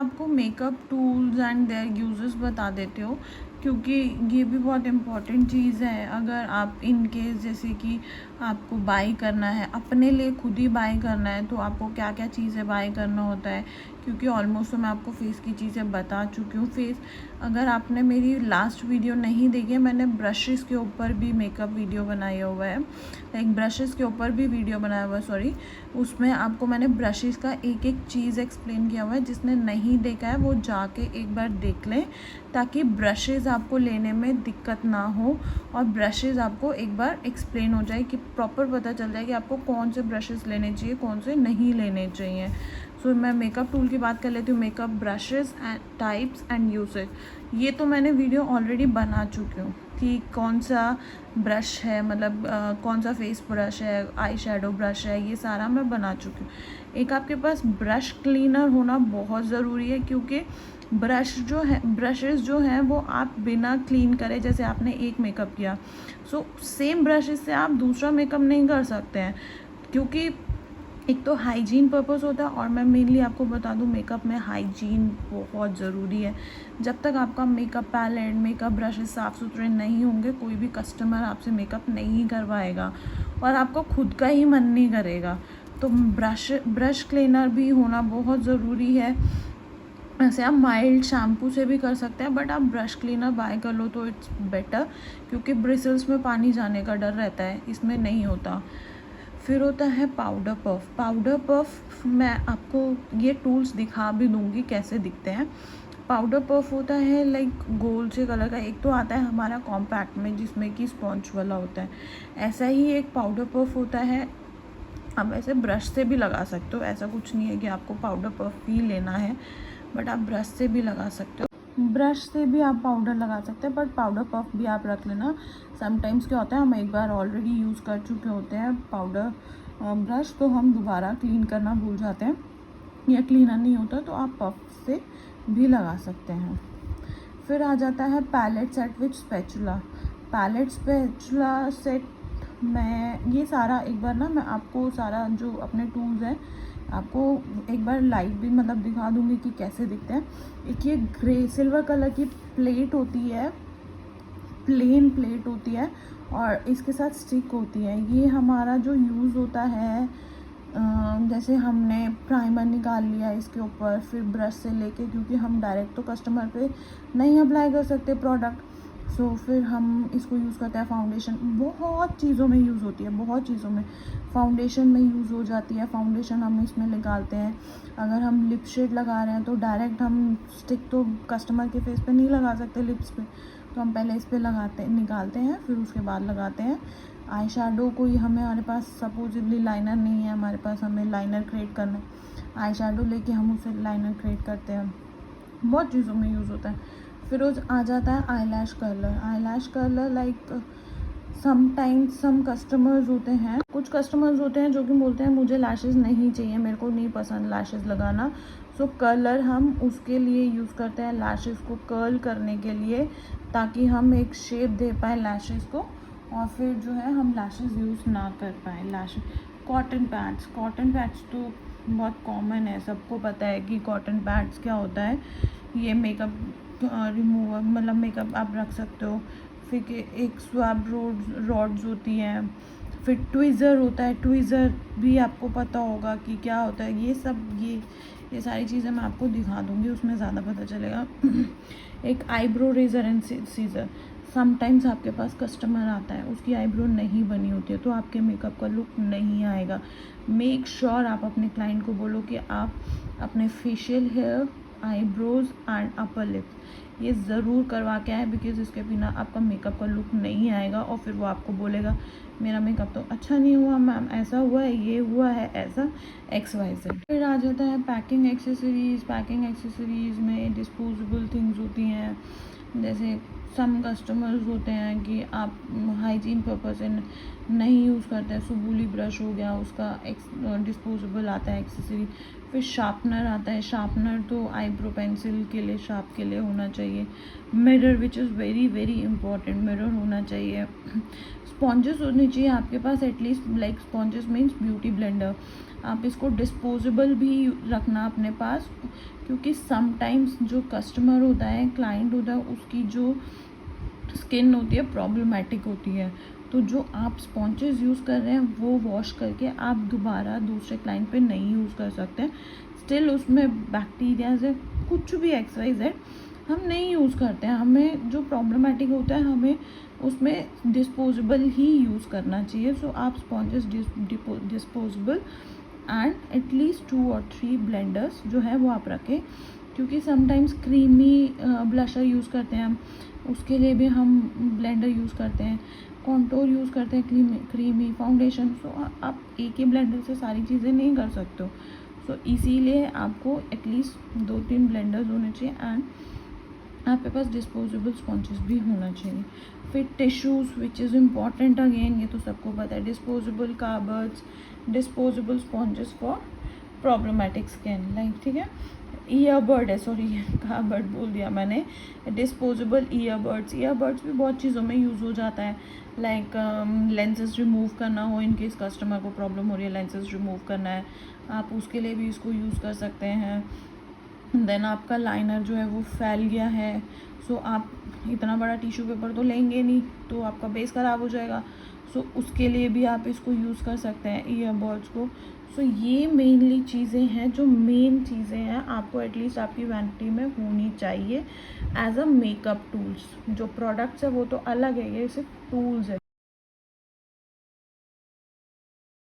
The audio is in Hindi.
आपको makeup tools and there uses बता देती हूँ, क्योंकि ये भी बहुत इम्पॉर्टेंट चीज़ है। अगर आप इन केस जैसे कि आपको बाई करना है, अपने लिए खुद ही बाई करना है, तो आपको क्या क्या चीज़ें बाई करना होता है, क्योंकि ऑलमोस्ट तो मैं आपको फेस की चीज़ें बता चुकी हूँ। फेस, अगर आपने मेरी लास्ट वीडियो नहीं देखी है, मैंने ब्रशेज़ के ऊपर भी मेकअप वीडियो बनाया हुआ है, लाइक ब्रशेज़ के ऊपर भी वीडियो बनाया हुआ है, सॉरी। उसमें आपको मैंने ब्रशेज़ का एक एक चीज़ एक्सप्लेन किया हुआ है। जिसने नहीं देखा है वो जाके एक बार देख लें, ताकि ब्रशेज़ आपको लेने में दिक्कत ना हो और ब्रशेज़ आपको एक बार एक्सप्लेन हो जाए, कि प्रॉपर पता चल जाए कि आपको कौन से ब्रशेज़ लेने चाहिए, कौन से नहीं लेने चाहिए। सो मैं मेकअप टूल की बात कर लेती हूँ, makeup brushes and types and usage. ये तो मैंने वीडियो ऑलरेडी बना चुकी हूँ कि कौन सा ब्रश है, मतलब कौन सा फेस ब्रश है, आई शेडो ब्रश है, ये सारा मैं बना चुकी हूँ। एक आपके पास ब्रश क्लीनर होना बहुत ज़रूरी है, क्योंकि ब्रशेज़ जो हैं वो आप बिना क्लीन करे, जैसे आपने एक मेकअप किया, सो सेम ब्रशेज़ से आप दूसरा मेकअप नहीं कर सकते हैं, क्योंकि एक तो हाइजीन पर्पस होता है, और मैं मेनली आपको बता दूं, मेकअप में हाइजीन बहुत ज़रूरी है। जब तक आपका मेकअप पैलेट, मेकअप ब्रशेस साफ़ सुथरे नहीं होंगे, कोई भी कस्टमर आपसे मेकअप नहीं करवाएगा और आपको खुद का ही मन नहीं करेगा। तो ब्रश क्लीनर भी होना बहुत ज़रूरी है। वैसे आप माइल्ड शैम्पू से भी कर सकते हैं, बट आप ब्रश क्लीनर बाय कर लो तो इट्स बेटर, क्योंकि ब्रिसल्स में पानी जाने का डर रहता है, इसमें नहीं होता। फिर होता है पाउडर पफ। पाउडर पफ मैं आपको ये टूल्स दिखा भी दूंगी कैसे दिखते हैं। पाउडर पफ होता है लाइक गोल से कलर का। एक तो आता है हमारा कॉम्पैक्ट में, जिसमें कि स्पॉन्ज वाला होता है, ऐसा ही एक पाउडर पफ होता है। आप ऐसे ब्रश से भी लगा सकते हो, ऐसा कुछ नहीं है कि आपको पाउडर पफ ही लेना है, बट आप ब्रश से भी लगा सकते हो। ब्रश से भी आप पाउडर लगा सकते हैं, बट पाउडर पफ भी आप रख लेना। समटाइम्स क्या होता है, हम एक बार ऑलरेडी यूज़ कर चुके होते हैं पाउडर ब्रश, तो हम दोबारा क्लीन करना भूल जाते हैं या क्लीनर नहीं होता, तो आप पफ से भी लगा सकते हैं। फिर आ जाता है palette set with spatula. Palette spatula set मैं ये सारा एक बार ना मैं आपको सारा जो अपने टूल्स हैं आपको एक बार लाइव भी मतलब दिखा दूंगी कि कैसे दिखते हैं। एक ये ग्रे सिल्वर कलर की प्लेट होती है, प्लेन प्लेट होती है, और इसके साथ स्टिक होती है। ये हमारा जो यूज़ होता है, जैसे हमने प्राइमर निकाल लिया इसके ऊपर, फिर ब्रश से लेके, क्योंकि हम डायरेक्ट तो कस्टमर पे नहीं अप्लाई कर सकते प्रोडक्ट, सो फिर हम इसको यूज़ करते हैं। फाउंडेशन बहुत चीज़ों में यूज़ होती है, बहुत चीज़ों में फाउंडेशन में यूज़ हो जाती है। फाउंडेशन हम इसमें निकालते हैं। अगर हम लिप शेड लगा रहे हैं तो डायरेक्ट हम स्टिक तो कस्टमर के फेस पे नहीं लगा सकते, लिप्स पे, तो हम पहले इस पे निकालते हैं, फिर उसके बाद लगाते हैं। आई शेडो कोई हमारे पास सपोजिटली लाइनर नहीं है हमारे पास, हमें लाइनर क्रिएट करना है, आई शेडो लेके हम उसे लाइनर क्रिएट करते हैं। बहुत चीज़ों में यूज़ होता है। फिर आ जाता है eyelash curler. Eyelash curler like sometimes some customers होते हैं, कुछ कस्टमर्स होते हैं जो कि बोलते हैं मुझे लैशेज़ नहीं चाहिए, मेरे को नहीं पसंद लैशेज़ लगाना, सो कर्लर हम उसके लिए यूज़ करते हैं, लैशेज़ को कर्ल करने के लिए, ताकि हम एक शेप दे पाए लैशेज़ को, और फिर जो है हम लैशेज़ यूज़ ना कर पाए। कॉटन पैड्स तो बहुत कॉमन है, सबको पता है कि कॉटन पैड्स क्या होता है। ये मेकअप रिमूवर, मतलब मेकअप आप रख सकते हो। फिर एक स्वैब रॉड्स होती हैं, फिर ट्विज़र होता है, ट्विज़र भी आपको पता होगा कि क्या होता है। ये सब ये सारी चीज़ें मैं आपको दिखा दूँगी, उसमें ज़्यादा पता चलेगा। एक eyebrow razor and scissor. Sometimes आपके पास कस्टमर आता है, उसकी आईब्रो नहीं बनी होती है, तो आपके मेकअप का लुक नहीं आएगा। मेक श्योर आप अपने क्लाइंट को बोलो कि आप अपने facial hair, eyebrows and upper lips ये ज़रूर करवा के आए, बिकॉज इसके बिना आपका मेकअप का लुक नहीं आएगा, और फिर वो आपको बोलेगा मेरा मेकअप तो अच्छा नहीं हुआ मैम, ऐसा हुआ है, ये हुआ है, ऐसा XYZ। फिर आ जाता है पैकिंग एक्सेसरीज़। पैकिंग एक्सेसरीज़ में डिस्पोजेबल थिंग्स होती हैं, जैसे सम कस्टमर्स होते हैं कि आप हाइजीन पर्पस से नहीं यूज़ करते हैं। सुबुली ब्रश हो गया, उसका डिस्पोजेबल आता है एक्सेसरी। फिर शार्पनर आता है, शार्पनर तो आईब्रो पेंसिल के लिए, शार्प के लिए होना चाहिए। Mirror which is very very important, mirror होना चाहिए। स्पॉन्जेस होनी चाहिए आपके पास at least, like sponges means beauty blender. आप इसको डिस्पोजेबल भी रखना अपने पास, क्योंकि समटाइम्स जो कस्टमर होता है, क्लाइंट होता है, उसकी जो स्किन होती है प्रॉब्लमेटिक होती है। तो जो आप स्पॉन्चेस यूज़ कर रहे हैं वो वॉश करके आप दोबारा दूसरे क्लाइंट पे नहीं यूज़ कर सकते। स्टिल उसमें बैक्टीरियाज है, कुछ भी एक्सरसाइज है, हम नहीं यूज़ करते हैं। हमें जो प्रॉब्लमेटिक होता है हमें उसमें डिस्पोजेबल ही यूज़ करना चाहिए। सो आप स्पॉन्चेस डिस्पोजेबल एंड एटलीस्ट 2 और 3 ब्लेंडर्स जो है वो आप रखें, क्योंकि समटाइम्स क्रीमी ब्लशर यूज़ करते हैं हम, उसके लिए भी हम ब्लेंडर यूज़ करते हैं, कॉन्टोर यूज़ करते हैं क्रीमी फाउंडेशन। सो आप एक ही ब्लेंडर से सारी चीज़ें नहीं कर सकते हो। सो इसीलिए आपको एटलीस्ट 2-3 ब्लेंडर्स होने चाहिए एंड आपके पास डिस्पोजेबल स्पॉन्चेस भी होना चाहिए। फिर tissues which is important again, ये तो सबको पता है, disposable cardboards, disposable sponges for problematic skin, like ठीक है। ईयरबड है, सॉरी कार्बर्ड बोल दिया मैंने, डिस्पोजेबल ईयरबड्स भी बहुत चीज़ों में यूज़ हो जाता है, लाइक लेंसेज रिमूव करना हो, इन केस कस्टमर को प्रॉब्लम हो रही है, लेंसेज रिमूव करना है, आप उसके लिए भी इसको यूज़ कर सकते हैं। देन आपका लाइनर जो है वो फैल गया है, सो आप इतना बड़ा टिश्यू पेपर तो लेंगे नहीं, तो आपका बेस ख़राब हो जाएगा। सो उसके लिए भी आप इसको यूज़ कर सकते हैं ईयरबड्स को। सो ये मेनली चीज़ें हैं, जो मेन चीज़ें हैं आपको एटलीस्ट आपकी वैनिटी में होनी चाहिए एज अ मेकअप टूल्स। जो प्रोडक्ट्स है वो तो अलग है, ये सिर्फ टूल्स है।